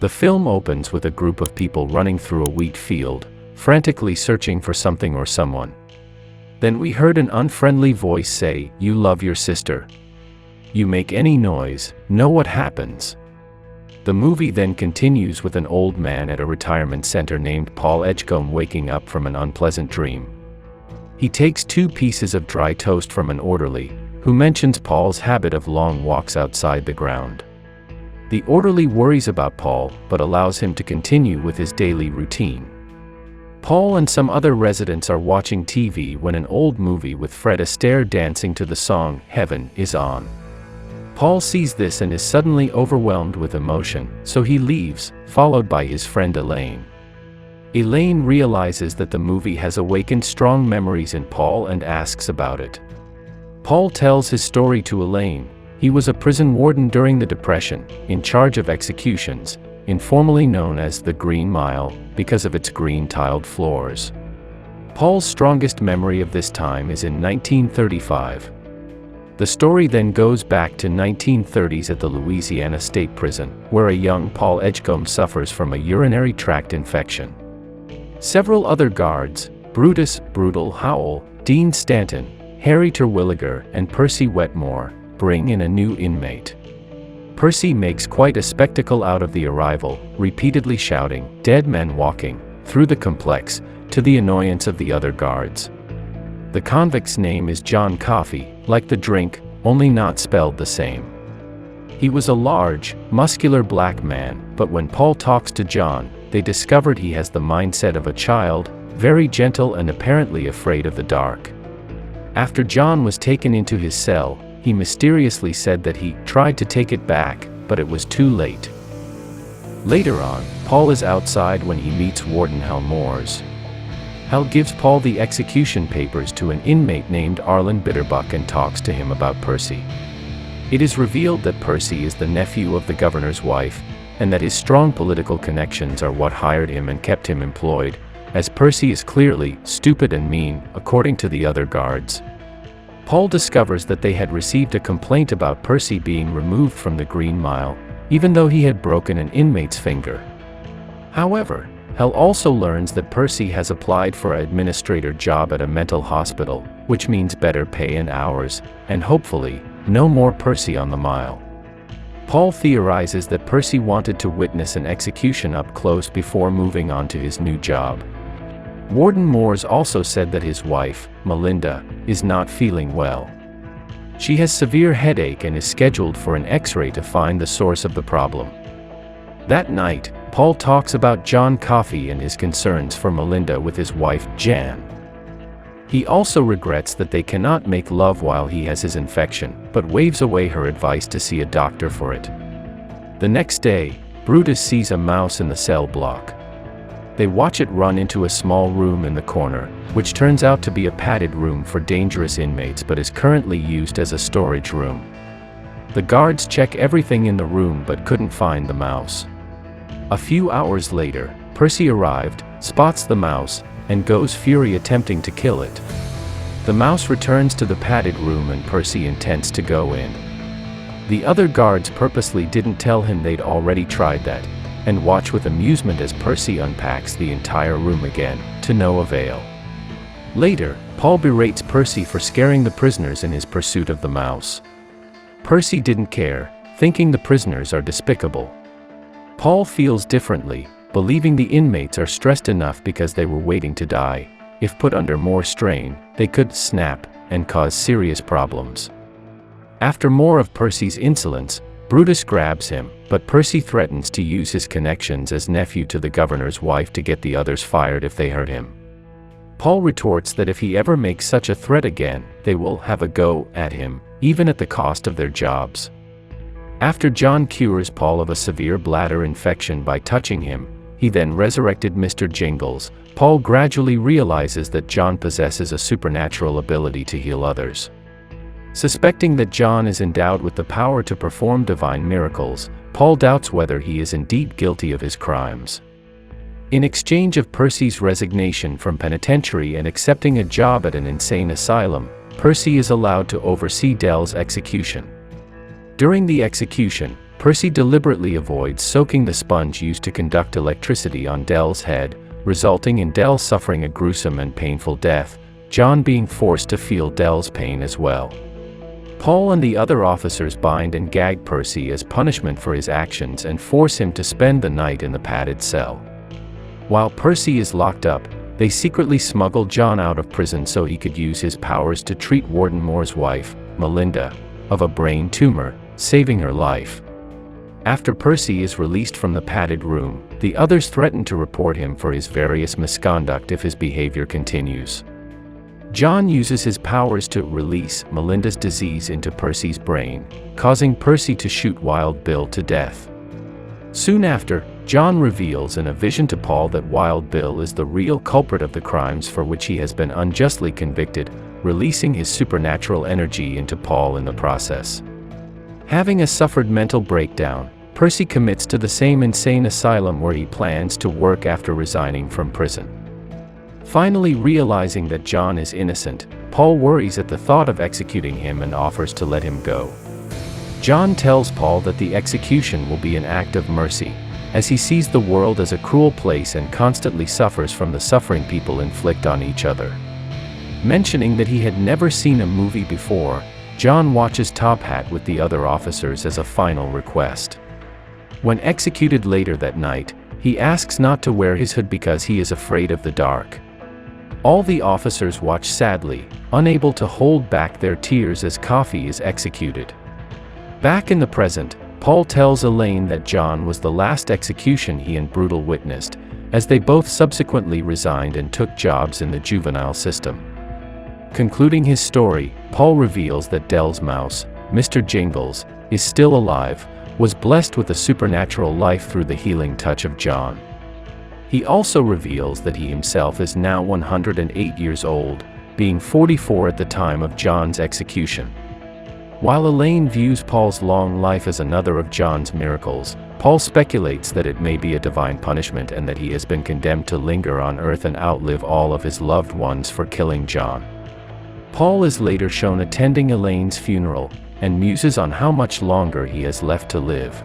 The film opens with a group of people running through a wheat field, frantically searching for something or someone. Then we heard an unfriendly voice say, "You love your sister. You make any noise, know what happens." The movie then continues with an old man at a retirement center named Paul Edgecombe waking up from an unpleasant dream. He takes 2 pieces of dry toast from an orderly, who mentions Paul's habit of long walks outside the ground. The orderly worries about Paul, but allows him to continue with his daily routine. Paul and some other residents are watching TV when an old movie with Fred Astaire dancing to the song "Heaven" is on. Paul sees this and is suddenly overwhelmed with emotion, so he leaves, followed by his friend Elaine. Elaine realizes that the movie has awakened strong memories in Paul and asks about it. Paul tells his story to Elaine. He was a prison warden during the Depression, in charge of executions, informally known as the Green Mile, because of its green tiled floors. Paul's strongest memory of this time is in 1935. The story then goes back to 1930s at the Louisiana State Prison, where a young Paul Edgecombe suffers from a urinary tract infection. Several other guards, Brutus Brutal Howell, Dean Stanton, Harry Terwilliger, and Percy Wetmore, bring in a new inmate. Percy makes quite a spectacle out of the arrival, repeatedly shouting, "Dead men walking," through the complex, to the annoyance of the other guards. The convict's name is John Coffey, like the drink, only not spelled the same. He was a large, muscular black man, but when Paul talks to John, they discovered he has the mindset of a child, very gentle and apparently afraid of the dark. After John was taken into his cell, he mysteriously said that he tried to take it back, but it was too late. Later on, Paul is outside when he meets Warden Hal Moores. Hal gives Paul the execution papers to an inmate named Arlen Bitterbuck and talks to him about Percy. It is revealed that Percy is the nephew of the governor's wife, and that his strong political connections are what hired him and kept him employed, as Percy is clearly stupid and mean, according to the other guards. Paul discovers that they had received a complaint about Percy being removed from the Green Mile, even though he had broken an inmate's finger. However, Hal also learns that Percy has applied for an administrator job at a mental hospital, which means better pay and hours, and hopefully, no more Percy on the mile. Paul theorizes that Percy wanted to witness an execution up close before moving on to his new job. Warden Moores also said that his wife, Melinda, is not feeling well. She has severe headache and is scheduled for an X-ray to find the source of the problem. That night, Paul talks about John Coffey and his concerns for Melinda with his wife, Jan. He also regrets that they cannot make love while he has his infection, but waves away her advice to see a doctor for it. The next day, Brutus sees a mouse in the cell block. They watch it run into a small room in the corner, which turns out to be a padded room for dangerous inmates but is currently used as a storage room. The guards check everything in the room but couldn't find the mouse. A few hours later, Percy arrived, spots the mouse, and goes fury attempting to kill it. The mouse returns to the padded room and Percy intends to go in. The other guards purposely didn't tell him they'd already tried that, and watch with amusement as Percy unpacks the entire room again, to no avail. Later, Paul berates Percy for scaring the prisoners in his pursuit of the mouse. Percy didn't care, thinking the prisoners are despicable. Paul feels differently, believing the inmates are stressed enough because they were waiting to die. If put under more strain, they could snap and cause serious problems. After more of Percy's insolence, Brutus grabs him, but Percy threatens to use his connections as nephew to the governor's wife to get the others fired if they hurt him. Paul retorts that if he ever makes such a threat again, they will have a go at him, even at the cost of their jobs. After John cures Paul of a severe bladder infection by touching him, he then resurrected Mr. Jingles. Paul gradually realizes that John possesses a supernatural ability to heal others. Suspecting that John is endowed with the power to perform divine miracles, Paul doubts whether he is indeed guilty of his crimes. In exchange of Percy's resignation from penitentiary and accepting a job at an insane asylum, Percy is allowed to oversee Dell's execution. During the execution, Percy deliberately avoids soaking the sponge used to conduct electricity on Dell's head, resulting in Dell suffering a gruesome and painful death, John being forced to feel Dell's pain as well. Paul and the other officers bind and gag Percy as punishment for his actions and force him to spend the night in the padded cell. While Percy is locked up, they secretly smuggle John out of prison so he could use his powers to treat Warden Moore's wife, Melinda, of a brain tumor, saving her life. After Percy is released from the padded room, the others threaten to report him for his various misconduct if his behavior continues. John uses his powers to release Melinda's disease into Percy's brain, causing Percy to shoot Wild Bill to death. Soon after, John reveals in a vision to Paul that Wild Bill is the real culprit of the crimes for which he has been unjustly convicted, releasing his supernatural energy into Paul in the process. Having suffered mental breakdown, Percy commits to the same insane asylum where he plans to work after resigning from prison. Finally realizing that John is innocent, Paul worries at the thought of executing him and offers to let him go. John tells Paul that the execution will be an act of mercy, as he sees the world as a cruel place and constantly suffers from the suffering people inflict on each other. Mentioning that he had never seen a movie before, John watches Top Hat with the other officers as a final request. When executed later that night, he asks not to wear his hood because he is afraid of the dark. All the officers watch sadly, unable to hold back their tears as Coffee is executed. Back in the present, Paul tells Elaine that John was the last execution he and Brutal witnessed, as they both subsequently resigned and took jobs in the juvenile system. Concluding his story, Paul reveals that Dell's mouse, Mr. Jingles, is still alive, was blessed with a supernatural life through the healing touch of John. He also reveals that he himself is now 108 years old, being 44 at the time of John's execution. While Elaine views Paul's long life as another of John's miracles, Paul speculates that it may be a divine punishment and that he has been condemned to linger on earth and outlive all of his loved ones for killing John. Paul is later shown attending Elaine's funeral, and muses on how much longer he has left to live.